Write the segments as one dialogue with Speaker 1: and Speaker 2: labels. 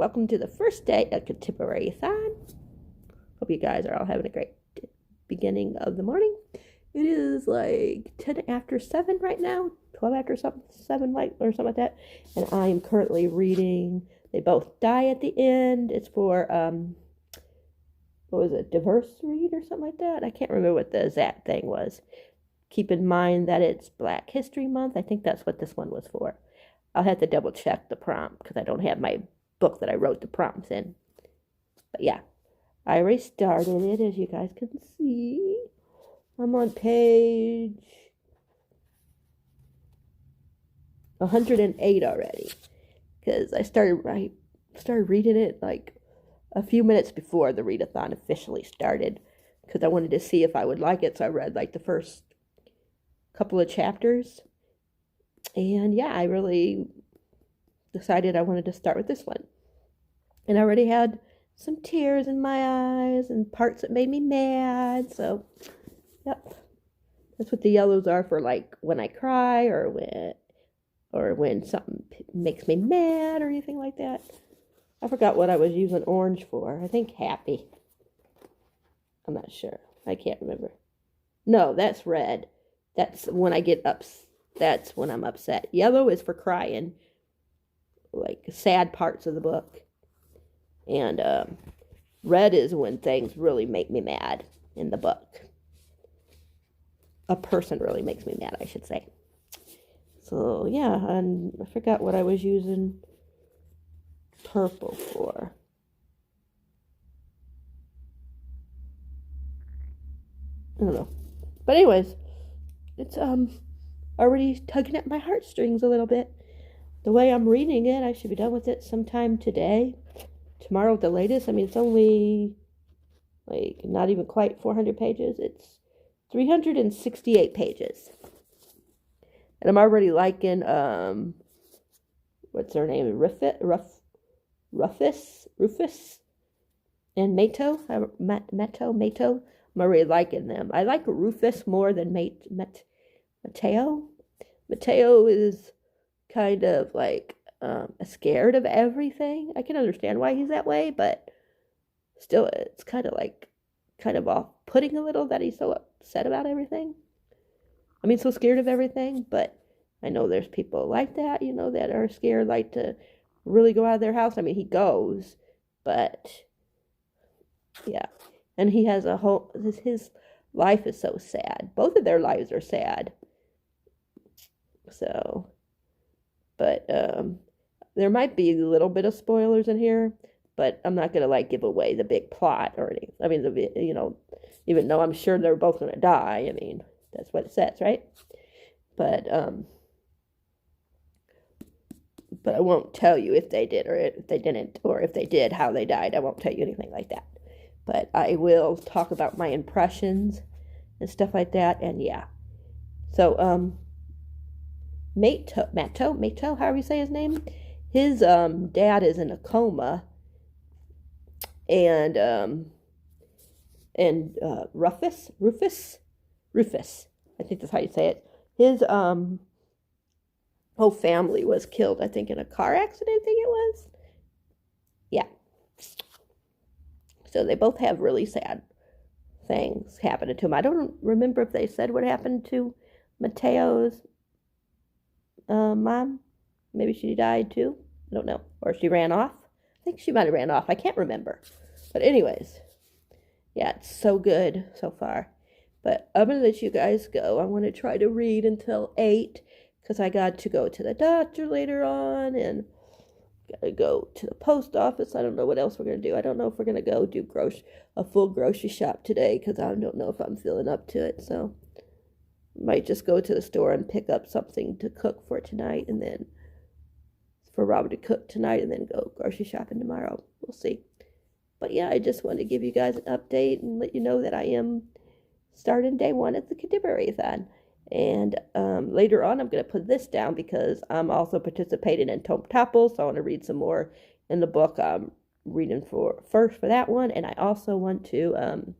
Speaker 1: welcome to the first day of Readathon. Hope you guys are all having a great beginning of the morning. It is like 10 after 7 right now, 12 after 7 like, or something like that. And I am currently reading They Both Die at the End. It's for, what was it, diverse read or something like that? I can't remember what the exact thing was. Keep in mind that it's Black History Month. I think that's what this one was for. I'll have to double check the prompt because I don't have my book that I wrote the prompts in. But yeah, I already started it, as you guys can see. I'm on page 108 already because I started reading it like a few minutes before the readathon officially started because I wanted to see if I would like it. So I read like the first couple of chapters. And yeah, I really decided I wanted to start with this one. And I already had some tears in my eyes and parts that made me mad. So, yep. That's what the yellows are for, like when I cry or when something makes me mad or anything like that. I forgot what I was using orange for. I think happy. I'm not sure. I can't remember. No, that's red. That's when I get upset. That's when I'm upset. Yellow is for crying, like sad parts of the book. And red is when things really make me mad in the book. A person really makes me mad, I should say. So, yeah, and I forgot what I was using purple for. I don't know. But anyways, it's already tugging at my heartstrings a little bit. The way I'm reading it, I should be done with it sometime today. Tomorrow at the latest. I mean, it's only like not even quite 400 pages. It's 368 pages. And I'm already liking, what's her name? Rufus and Mato. I'm already liking them. I like Rufus more than Mateo. Mateo is kind of like scared of everything. I can understand why he's that way, but still it's kind of off-putting a little that he's so upset about everything. I mean, so scared of everything, but I know there's people like that, that are scared, like to really go out of their house. I mean, he goes, but yeah. And he has his life is so sad. Both of their lives are sad. So, but there might be a little bit of spoilers in here, but I'm not gonna like give away the big plot or anything. I mean, even though I'm sure they're both gonna die. I mean, that's what it says, right? But I won't tell you if they did or if they didn't, or if they did, how they died. I won't tell you anything like that. But I will talk about my impressions and stuff like that. And yeah, so Mato, however you say his name, his dad is in a coma, and Rufus, I think that's how you say it. His whole family was killed, I think, in a car accident. I think it was. Yeah. So they both have really sad things happening to them. I don't remember if they said what happened to Mateo's mom. Maybe she died too. I don't know. Or she ran off. I think she might have ran off. I can't remember. But anyways, yeah, it's so good so far. But I'm going to let you guys go. I want to try to read until 8 because I got to go to the doctor later on and got to go to the post office. I don't know what else we're going to do. I don't know if we're going to go do a full grocery shop today because I don't know if I'm feeling up to it. So might just go to the store and pick up something to cook for tonight, and then for Robert to cook tonight, and then go grocery shopping tomorrow. We'll see. But yeah, I just wanted to give you guys an update and let you know that I am starting day 1 at the Readathon. And later on, I'm going to put this down because I'm also participating in Tome Topple, so I want to read some more in the book I'm reading for that one. And I also want to,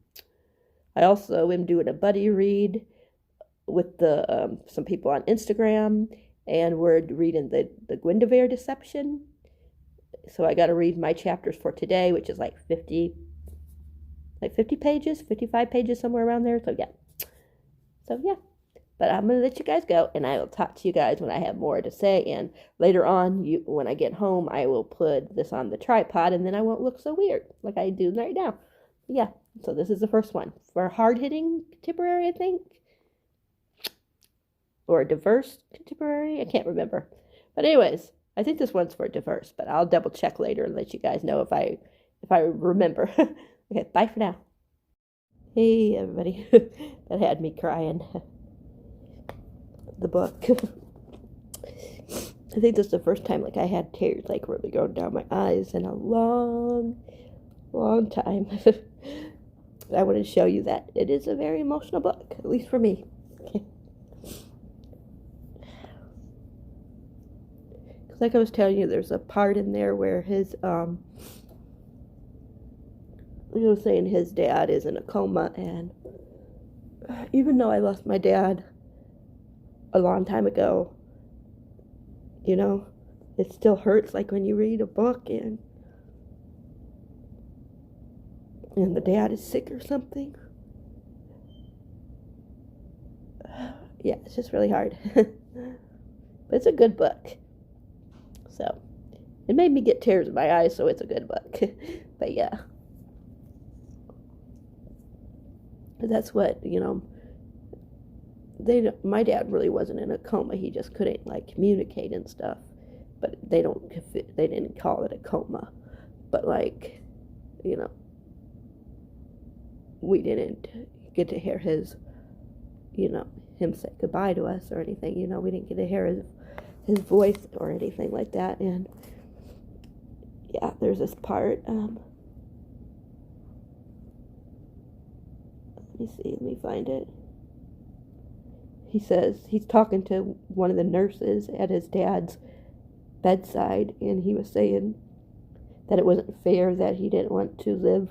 Speaker 1: I also am doing a buddy read with some people on Instagram, and we're reading the Guinevere Deception. So I got to read my chapters for today, which is like 50 pages, 55 pages, somewhere around there. So yeah, but I'm gonna let you guys go, and I will talk to you guys when I have more to say. And later on, when I get home, I will put this on the tripod, and then I won't look so weird like I do right now. Yeah, so this is the first one for hard-hitting contemporary, I think, or diverse contemporary. I can't remember, but anyways, I think this one's for diverse. But I'll double check later and let you guys know if I remember. Okay, bye for now. Hey everybody, that had me crying. The book. I think this is the first time like I had tears like really going down my eyes in a long time. I want to show you that it is a very emotional book, at least for me. Okay. Because like I was telling you, there's a part in there where his saying his dad is in a coma, and even though I lost my dad a long time ago, it still hurts like when you read a book and the dad is sick or something. Yeah, it's just really hard. But it's a good book. So it made me get tears in my eyes, so it's a good book. But yeah, that's what my dad really wasn't in a coma. He just couldn't like communicate and stuff. But they didn't call it a coma. But like, we didn't get to hear his, him say goodbye to us or anything. We didn't get to hear his voice or anything like that. And yeah, there's this part. Let me find it. He says he's talking to one of the nurses at his dad's bedside, and he was saying that it wasn't fair that he didn't want to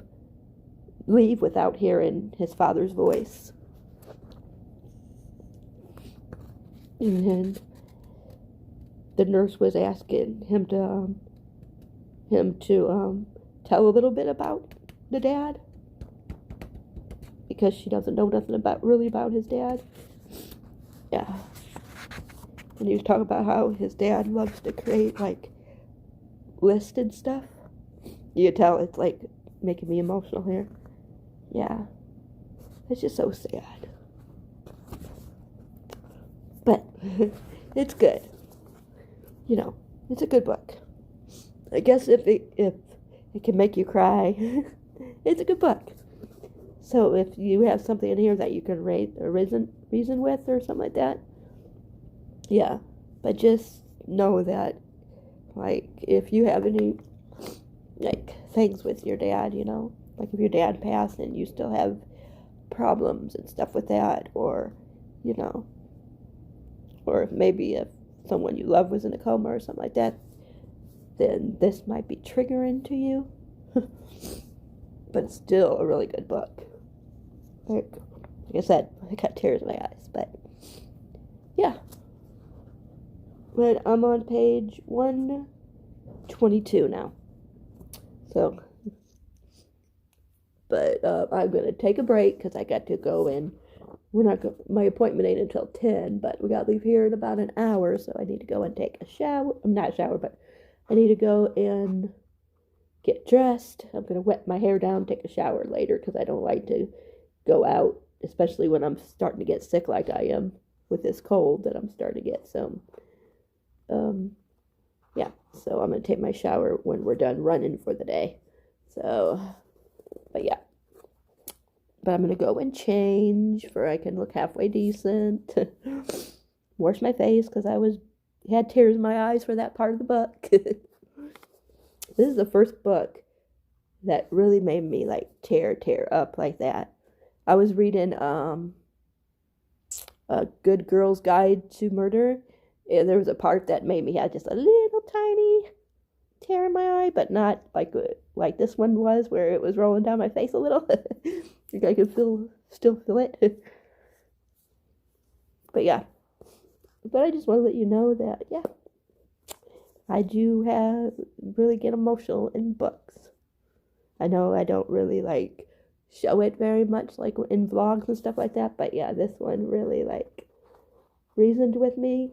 Speaker 1: leave without hearing his father's voice. And the nurse was asking him to tell a little bit about the dad, because she doesn't know nothing about his dad. Yeah. And he was talking about how his dad loves to create like lists and stuff. You can tell it's like making me emotional here. Yeah. It's just so sad. But it's good. It's a good book. I guess if it can make you cry, it's a good book. So if you have something in here that you can reason with or something like that, yeah. But just know that, like, if you have any, like, things with your dad, like if your dad passed and you still have problems and stuff with that, or, or if maybe if someone you love was in a coma or something like that, then this might be triggering to you. But it's still a really good book. Like I said, I got tears in my eyes, but yeah. But I'm on page 122 now. So, but I'm going to take a break because I got to go in. My appointment ain't until 10, but we got to leave here in about an hour, so I need to go and take a shower. Not a shower, but I need to go and get dressed. I'm going to wet my hair down, take a shower later, because I don't like to go out, especially when I'm starting to get sick like I am with this cold that I'm starting to get. So, yeah, so I'm going to take my shower when we're done running for the day. So, but yeah. But I'm going to go and change for I can look halfway decent. Wash my face because had tears in my eyes for that part of the book. This is the first book that really made me like tear up like that. I was reading A Good Girl's Guide to Murder, and there was a part that made me have just a little tiny tear in my eye, but not like this one was, where it was rolling down my face a little. I could still feel it. But yeah. But I just want to let you know that, yeah, I do really get emotional in books. I know I don't really like show it very much like in vlogs and stuff like that, but yeah, this one really like reasoned with me.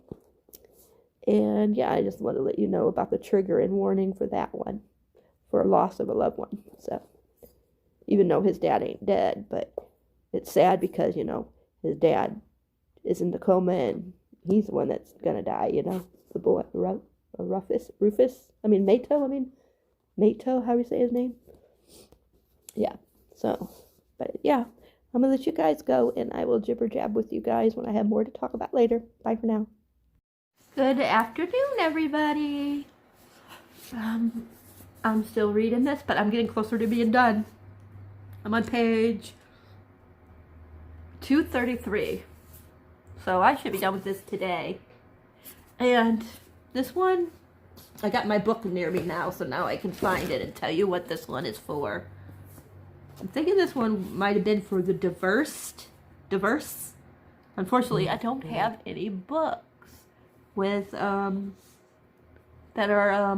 Speaker 1: And yeah, I just want to let you know about the trigger and warning for that one, for a loss of a loved one. So even though his dad ain't dead, but it's sad because, you know, his dad is in the coma and he's the one that's gonna die, you know, the boy, Mato, how do you say his name? Yeah, so, but yeah, I'm gonna let you guys go and I will jibber jab with you guys when I have more to talk about later. Bye for now. Good afternoon, everybody. I'm still reading this, but I'm getting closer to being done. I'm on page 233. So I should be done with this today. And this one, I got my book near me now, so now I can find it and tell you what this one is for. I'm thinking this one might have been for the diverse. Unfortunately, I don't have any books with that are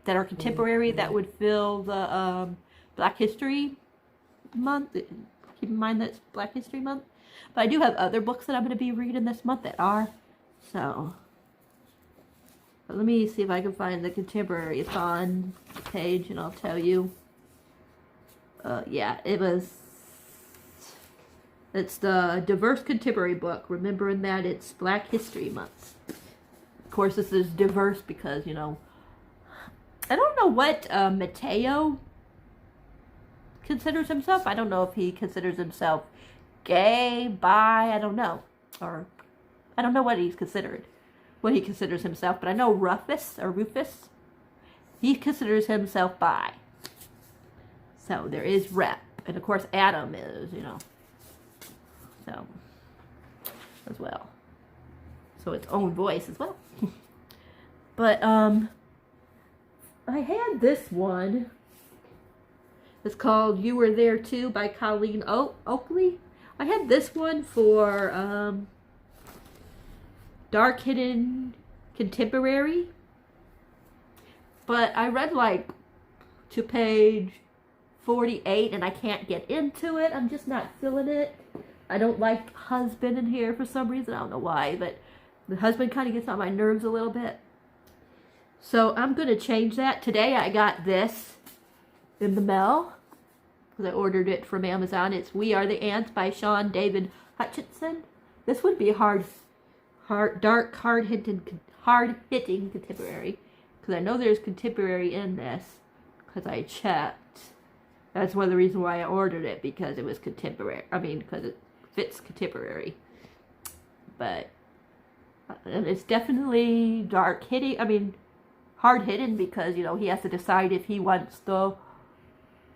Speaker 1: contemporary that would fill the Black History Month. Keep in mind that it's Black History Month. But I do have other books that I'm going to be reading this month that are. So, but let me see if I can find the Contemporary-a-thon page and I'll tell you. Yeah, it's the Diverse Contemporary book, remembering that it's Black History Month. Of course, this is diverse because, you know, I don't know what Mateo considers himself. I don't know if he considers himself gay, bi, I don't know. Or, I don't know what he considers himself, but I know Rufus, he considers himself bi. So, there is Rep. And, of course, Adam is, you know, so, as well. So, its own voice as well. But, I had this one. It's called You Were There Too by Colleen Oakley. I had this one for Dark Hidden Contemporary. But I read like to page 48 and I can't get into it. I'm just not feeling it. I don't like husband in here for some reason. I don't know why, but the husband kind of gets on my nerves a little bit. So I'm going to change that. Today I got this in the mail because I ordered it from Amazon. It's We Are the Ants by Sean David Hutchinson. This would be dark, hard-hitting contemporary because I know there's contemporary in this because I checked. That's one of the reasons why I ordered it, because it was contemporary. I mean, because it fits contemporary. But and it's definitely hard-hitting because, you know, he has to decide if he wants to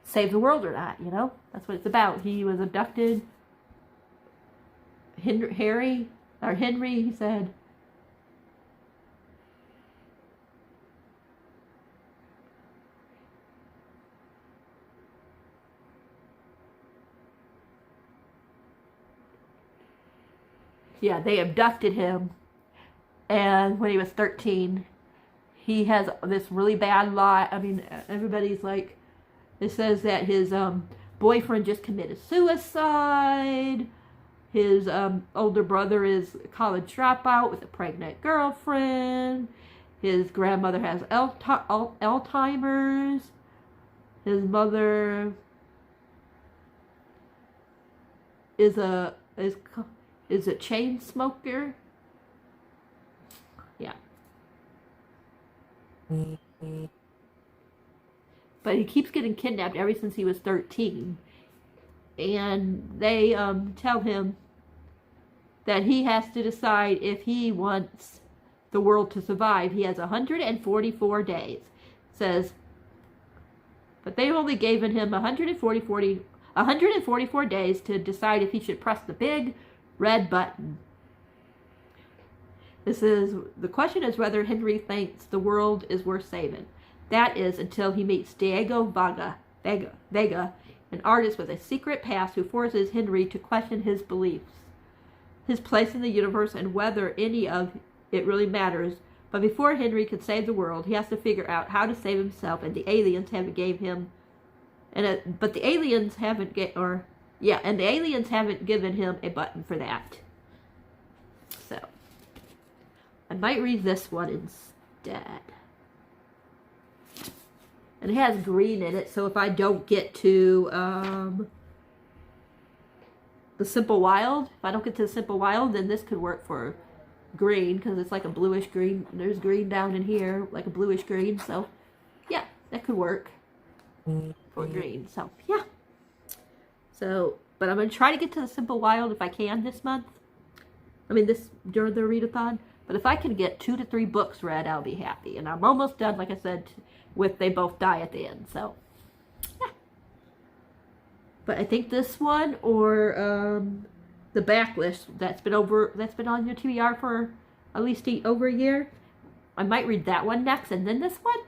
Speaker 1: save the world or not, you know? That's what it's about. He was abducted. Henry, he said, yeah, they abducted him, and when he was 13, he has this really bad lot. I mean, everybody's like, it says that his boyfriend just committed suicide. His older brother is a college dropout with a pregnant girlfriend. His grandmother has Alzheimer's. His mother is a chain smoker. Yeah. But he keeps getting kidnapped ever since he was 13. And they tell him that he has to decide if he wants the world to survive. He has 144 days. It says, but they've only given him 144 days to decide if he should press the big red button. The question is whether Henry thinks the world is worth saving. That is until he meets Diego Vega, an artist with a secret past who forces Henry to question his beliefs, his place in the universe, and whether any of it really matters But before Henry could save the world, he has to figure out how to save himself, and the aliens haven't gave him, but the aliens haven't and the aliens haven't given him a button for that. So I might read this one instead. And it has green in it, so if I don't get to the Simple Wild, if I don't get to the Simple Wild, then this could work for green, because it's like a bluish green. There's green down in here, like a bluish green, so yeah, that could work for green. So yeah. So, but I'm going to try to get to the Simple Wild if I can this month. I mean, during the readathon. But if I can get 2 to 3 books read, I'll be happy. And I'm almost done, like I said, with They Both Die at the End. So, yeah. But I think this one or the Backlist that's been on your TBR for at least over a year. I might read that one next, and then this one,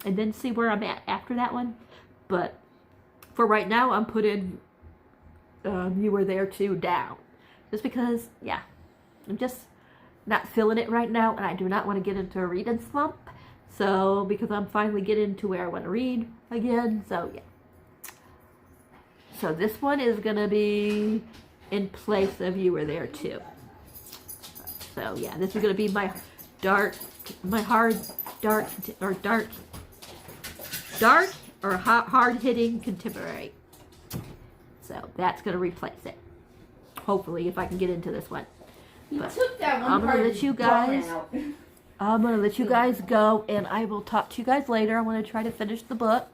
Speaker 1: and then see where I'm at after that one. But for right now, I'm putting You Were There Too down, just because, yeah, I'm just not feeling it right now, and I do not want to get into a reading slump. So, because I'm finally getting to where I want to read again. So, yeah. So, this one is going to be in place of You Were There Too. So, yeah, this is going to be my dark or hard-hitting contemporary. So, that's going to replace it. Hopefully, if I can get into this one. But took that one. I'm gonna let you guys. I'm gonna let you guys go, and I will talk to you guys later. I want to try to finish the book,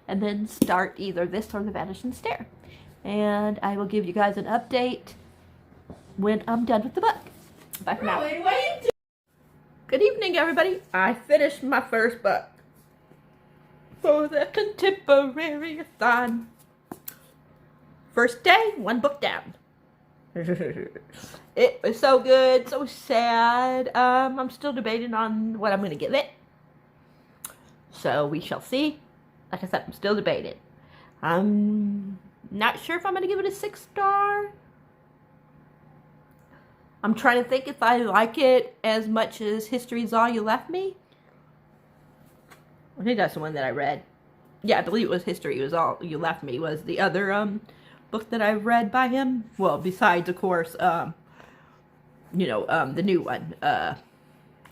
Speaker 1: and then start either this or The Vanishing Stair. And I will give you guys an update when I'm done with the book. Bye for now. Good evening, everybody. I finished my first book for the Contemporary-a-thon. First day, 1 book down. It was so good, so sad. I'm still debating on what I'm going to give it. So we shall see. Like I said, I'm still debating. I'm not sure if I'm going to give it a 6-star. I'm trying to think if I like it as much as History's All You Left Me. I think that's the one that I read. Yeah, I believe it was History Was All You Left Me was the other book that I've read by him. Well, besides, of course, the new one,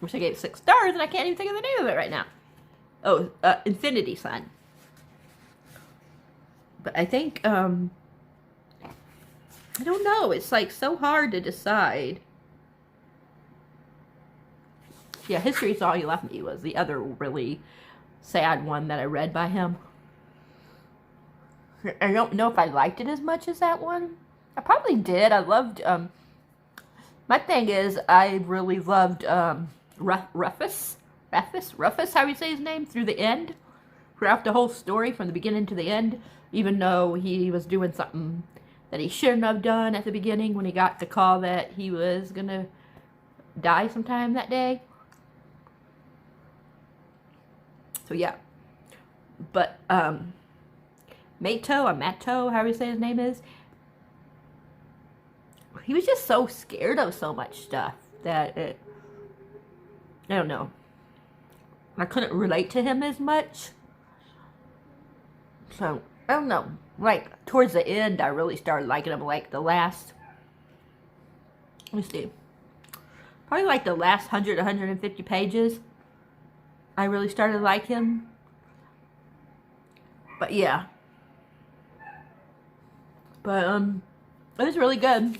Speaker 1: which I gave 6 stars, and I can't even think of the name of it right now. Oh, Infinity Sun. But I think, I don't know, it's like so hard to decide. Yeah, History's All You Left Me was the other really sad one that I read by him. I don't know if I liked it as much as that one. I probably did. I loved, my thing is, I really loved, Rufus, how you say his name, through the end. Throughout the whole story, from the beginning to the end, even though he was doing something that he shouldn't have done at the beginning when he got the call that he was gonna die sometime that day. So, yeah. But, Matto, however you say his name is, he was just so scared of so much stuff that I don't know. I couldn't relate to him as much. So, I don't know. Like, towards the end, I really started liking him, like, the last, let me see, probably like the last 100, 150 pages, I really started to like him. But, yeah. But, it was really good.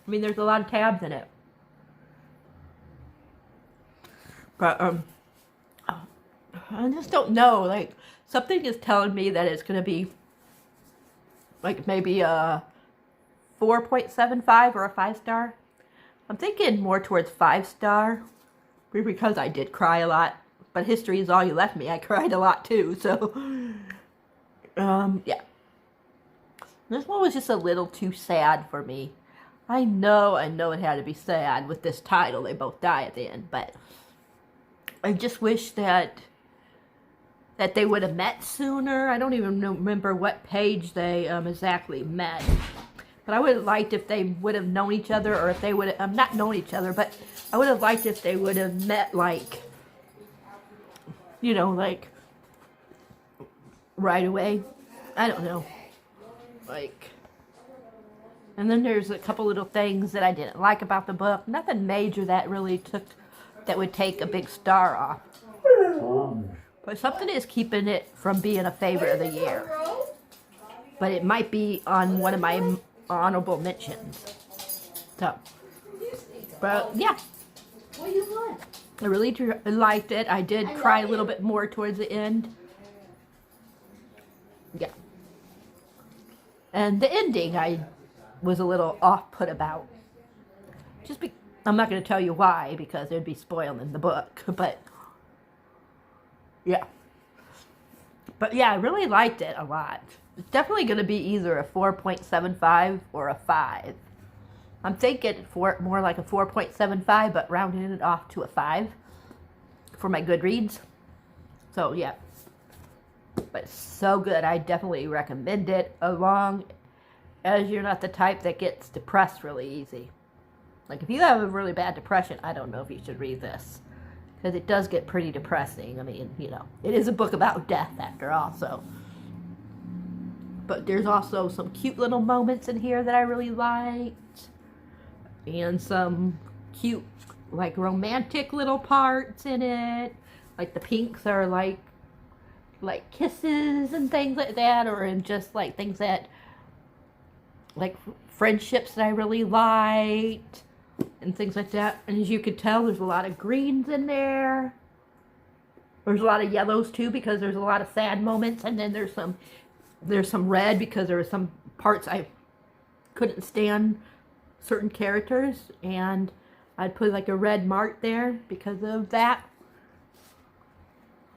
Speaker 1: I mean, there's a lot of tabs in it. But, I just don't know, like, something is telling me that it's going to be, like, maybe a 4.75 or a 5-star. I'm thinking more towards 5-star, because I did cry a lot. But History Is All You Left Me, I cried a lot too, so, yeah. This one was just a little too sad for me. I know it had to be sad with this title, They Both Die at the End, but I just wish that they would have met sooner. I don't even remember what page they exactly met. But I would have liked if they would have known each other, or if they would have, not known each other, but I would have liked if they would have met, like, you know, like, right away. I don't know. Like, and then there's a couple little things that I didn't like about the book. Nothing major that really that would take a big star off. But something is keeping it from being a favorite of the year. But it might be on one of my honorable mentions. So, but yeah.
Speaker 2: What do you want?
Speaker 1: I really liked it. I did cry a little bit more towards the end. Yeah. And the ending I was a little off-put about. I'm not going to tell you why, because it would be spoiling the book, but yeah. But yeah, I really liked it a lot. It's definitely going to be either a 4.75 or a 5. I'm thinking more like a 4.75, but rounding it off to a 5 for my Goodreads. So yeah. But so good. I definitely recommend it, as long as you're not the type that gets depressed really easy. Like, if you have a really bad depression, I don't know if you should read this, because it does get pretty depressing. I mean, you know, it is a book about death after all, so. But there's also some cute little moments in here that I really liked, and some cute, like, romantic little parts in it. Like, the pinks are like kisses and things like that, or in just like things that, like, friendships that I really liked and things like that. And as you could tell, there's a lot of greens in there. There's a lot of yellows too, because there's a lot of sad moments, and then there's some red, because there were some parts I couldn't stand certain characters, and I'd put like a red mark there because of that.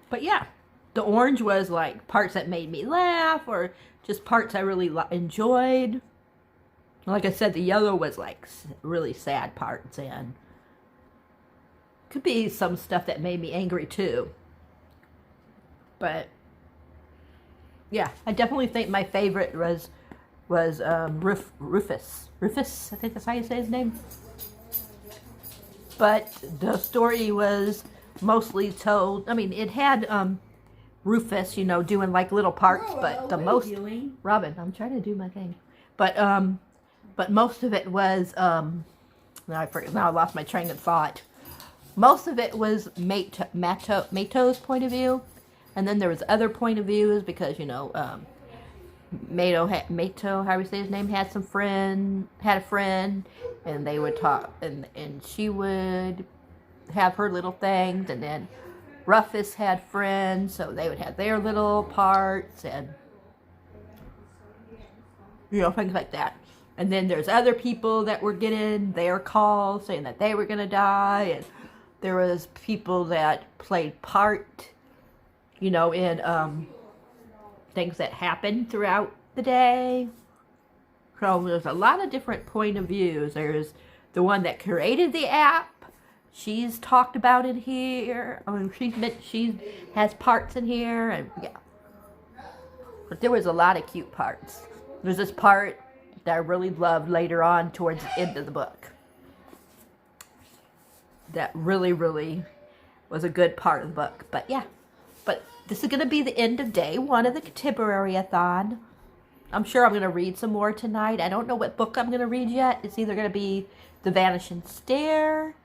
Speaker 1: But yeah, the orange was like parts that made me laugh, or just parts I really enjoyed. Like I said, the yellow was like really sad parts, and could be some stuff that made me angry too. But yeah, I definitely think my favorite was Rufus. Rufus, I think that's how you say his name. But the story was mostly told. I mean, it had Rufus, you know, doing like little parts, but the most. Robin, I'm trying to do my thing, but most of it was now I lost my train of thought. Most of it was Mato's point of view, and then there was other point of views, because, you know, Mato, how do we say his name, had a friend, and they would talk, and she would have her little things, and then Rufus had friends, so they would have their little parts, and, you know, things like that. And then there's other people that were getting their calls saying that they were going to die, and there was people that played part, you know, in things that happened throughout the day. So there's a lot of different point of views. There's the one that created the app. She's talked about in here. I mean, she has parts in here, and yeah. But there was a lot of cute parts. There's this part that I really loved later on towards the end of the book. That really, really was a good part of the book. But yeah, but this is going to be the end of day 1 of the Readathon. I'm sure I'm going to read some more tonight. I don't know what book I'm going to read yet. It's either going to be The Vanishing Stair,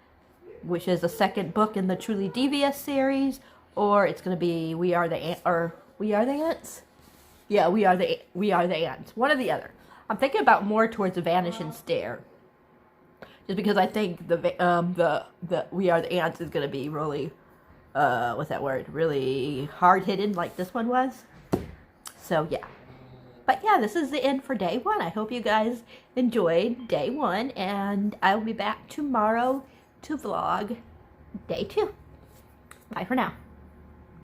Speaker 1: which is the second book in the Truly Devious series, or it's going to be We Are the Ants? Yeah, We Are the Ants. One or the other. I'm thinking about more towards The Vanishing Stair, just because I think the We Are the Ants is going to be really, what's that word? Really hard-hitting, like this one was. So yeah. But yeah, this is the end for day 1. I hope you guys enjoyed day 1, and I'll be back tomorrow to vlog day 2. Bye for now.